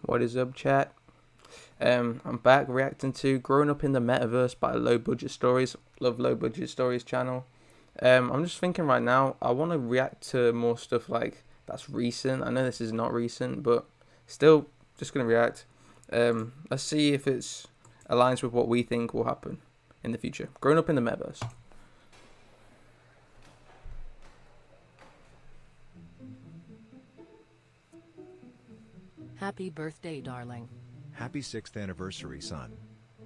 What is up, chat? I'm back reacting to Growing Up in the Metaverse by Low Budget Stories. Love Low Budget Stories channel. I'm just thinking right now, I want to react to more stuff like that's recent. I know this is not recent, but still just going to react. Let's see if it's aligns with what we think will happen in the future. Growing Up in the Metaverse. Happy birthday, darling. Happy 6th anniversary, son.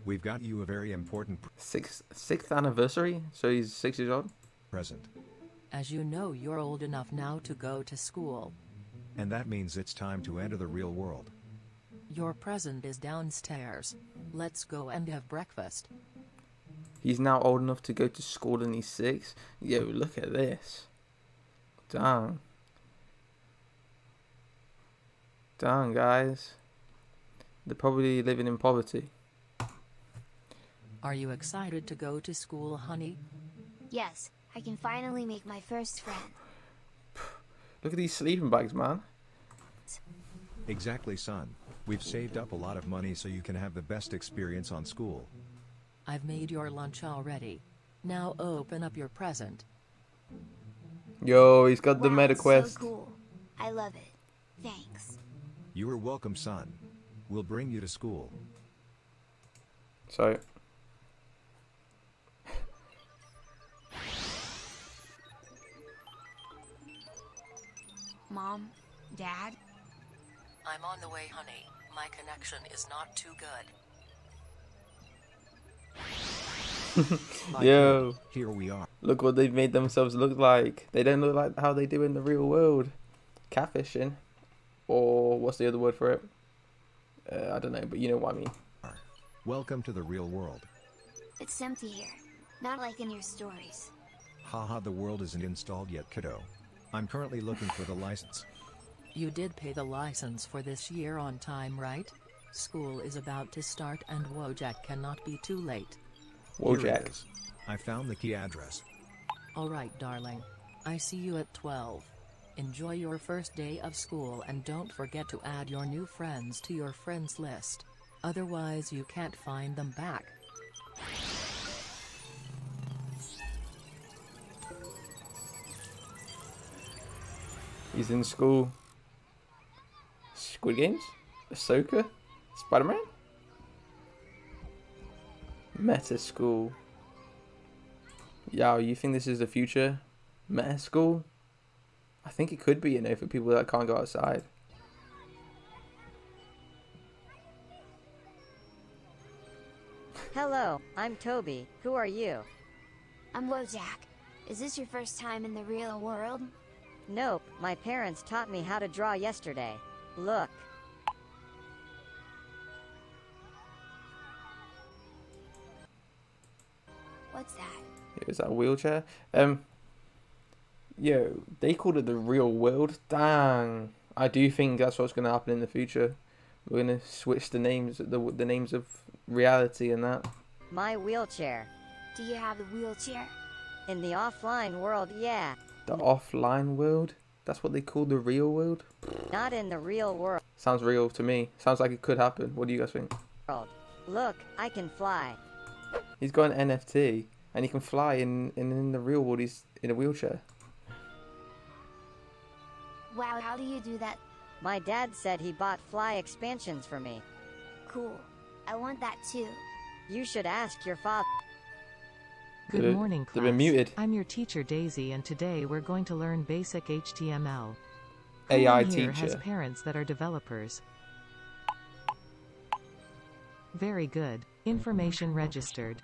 We've got you a very important Sixth anniversary? So he's 6 years old? present. As you know, you're old enough now to go to school. And that means it's time to enter the real world. Your present is downstairs. Let's go and have breakfast. He's now old enough to go to school and he's 6? Yo, look at this. Damn. Damn, guys. They're probably living in poverty. Are you excited to go to school, honey? Yes, I can finally make my first friend. Look at these sleeping bags, man. Exactly, son. We've saved up a lot of money so you can have the best experience on school. I've made your lunch already. Now open up your present. Yo, he's got the Wow, meta it's quest. so cool. I love it. Thanks. You are welcome, son. We'll bring you to school. So, Mom, Dad, I'm on the way, honey. My connection is not too good. yo, Here we are. look what they've made themselves look like. They don't look like how they do in the real world. Catfishing. Or what's the other word for it? I don't know, but you know what I mean. Welcome to the real world. it's empty here. Not like in your stories. Haha, the world isn't installed yet, kiddo. I'm currently looking for the license. You did pay the license for this year on time, right? School is about to start and Wojak cannot be too late. Here it Wojak. is. I found the key address. Alright, darling. I see you at 12. Enjoy your first day of school and don't forget to add your new friends to your friends list. Otherwise you can't find them back. He's in school. Squid Games? Ahsoka? Spider-Man? Meta school. Yo, you think this is the future? Meta school? I think it could be, you know, for people that can't go outside. Hello, I'm Toby. Who are you? I'm Wojak. Is this your first time in the real world? Nope, my parents taught me how to draw yesterday. Look. What's that? Is that a wheelchair? Yo, they called it the real world. Dang. I do think that's what's going to happen in the future. We're going to switch the names, the names of reality and that. My wheelchair. Do you have the wheelchair? In the offline world, yeah. The offline world? That's what they call the real world? Not in the real world. Sounds real to me. Sounds like it could happen. What do you guys think? Look, I can fly. He's got an NFT and he can fly in the real world. He's in a wheelchair. Wow, how do you do that? My dad said he bought fly expansions for me. Cool. I want that too. You should ask your father. Good They've- morning, They've been class. muted. I'm your teacher Daisy and today we're going to learn basic HTML. Who AI in here has teacher. parents that are developers? Very good. Information registered.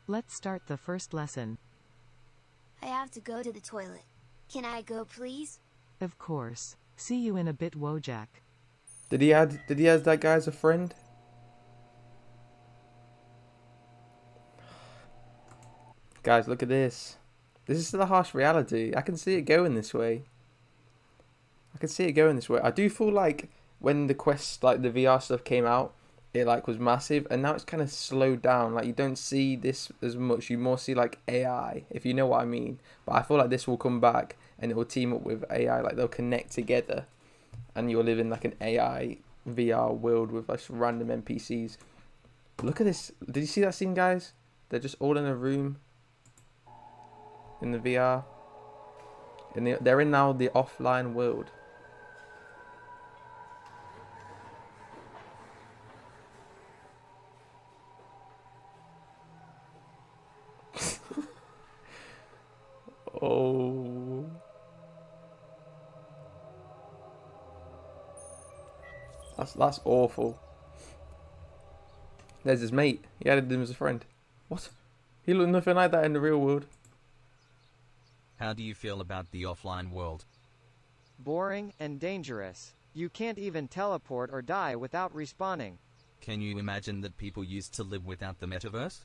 Let's start the first lesson. I have to go to the toilet. Can I go, please? Of course. See you in a bit, Wojak. Did he add that guy as a friend? Guys, look at this. This is the harsh reality. I can see it going this way. I can see it going this way. I do feel like when the quest, like the VR stuff came out, it like was massive, and now it's kind of slowed down. Like you don't see this as much. You more see like AI, if you know what I mean. But I feel like this will come back and it will team up with AI. Like they'll connect together, and you'll live in like an AI VR world with like random NPCs. Look at this. Did you see that scene, guys? They're just all in a room in the VR. And they're in now the offline world. Oh. That's awful. There's his mate. He added him as a friend. What? He looked nothing like that in the real world. How do you feel about the offline world? Boring and dangerous. You can't even teleport or die without respawning. Can you imagine that people used to live without the metaverse?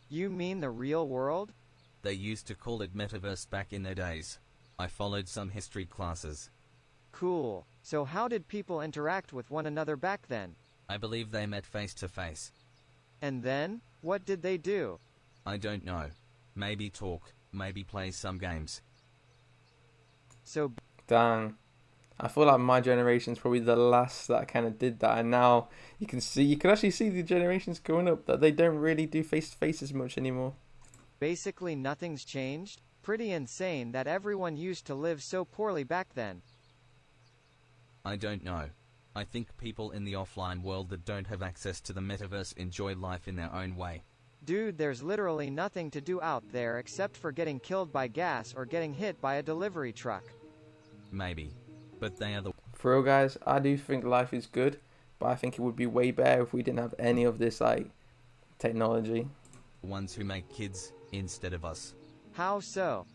You mean the real world? They used to call it metaverse back in their days. I followed some history classes. Cool. So how did people interact with one another back then? I believe they met face to face. And then, what did they do? I don't know. Maybe talk, maybe play some games. So Dang. I feel like my generation's probably the last that kind of did that, and now you can actually see the generations going up that they don't really do face to face as much anymore. basically nothing's changed? Pretty insane that everyone used to live so poorly back then. I don't know. I think people in the offline world that don't have access to the metaverse enjoy life in their own way. Dude, there's literally nothing to do out there except for getting killed by gas or getting hit by a delivery truck. Maybe. But they are the For real, guys, I do think life is good, but I think it would be way better if we didn't have any of this like technology. ones who make kids instead of us. How so?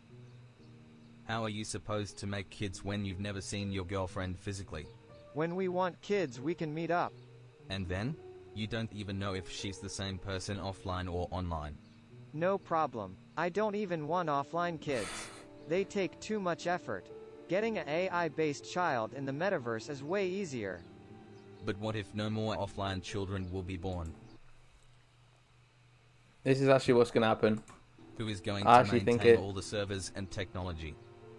How are you supposed to make kids when you've never seen your girlfriend physically? When we want kids, we can meet up. And then? You don't even know if she's the same person offline or online. No problem. I don't even want offline kids. They take too much effort. Getting an AI-based child in the metaverse is way easier. But what if no more offline children will be born? This is actually what's going to happen. Who is going I to actually think maintain all the servers and technology?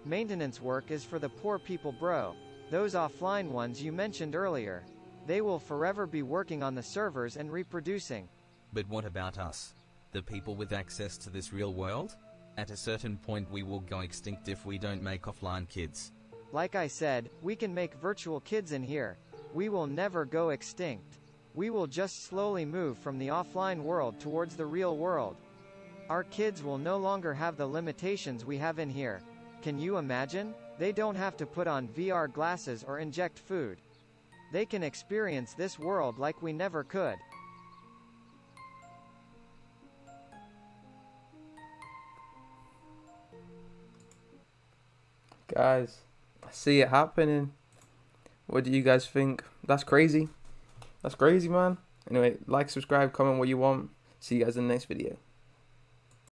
Maintenance work is for the poor people, bro. Those offline ones you mentioned earlier. They will forever be working on the servers and reproducing. But what about us? The people with access to this real world? At a certain point we will go extinct if we don't make offline kids. Like I said, we can make virtual kids in here. We will never go extinct. We will just slowly move from the offline world towards the real world. Our kids will no longer have the limitations we have in here. Can you imagine? They don't have to put on VR glasses or inject food. They can experience this world like we never could. Guys, I see it happening. What do you guys think? That's crazy. That's crazy, man. Anyway, like, subscribe, comment what you want. See you guys in the next video.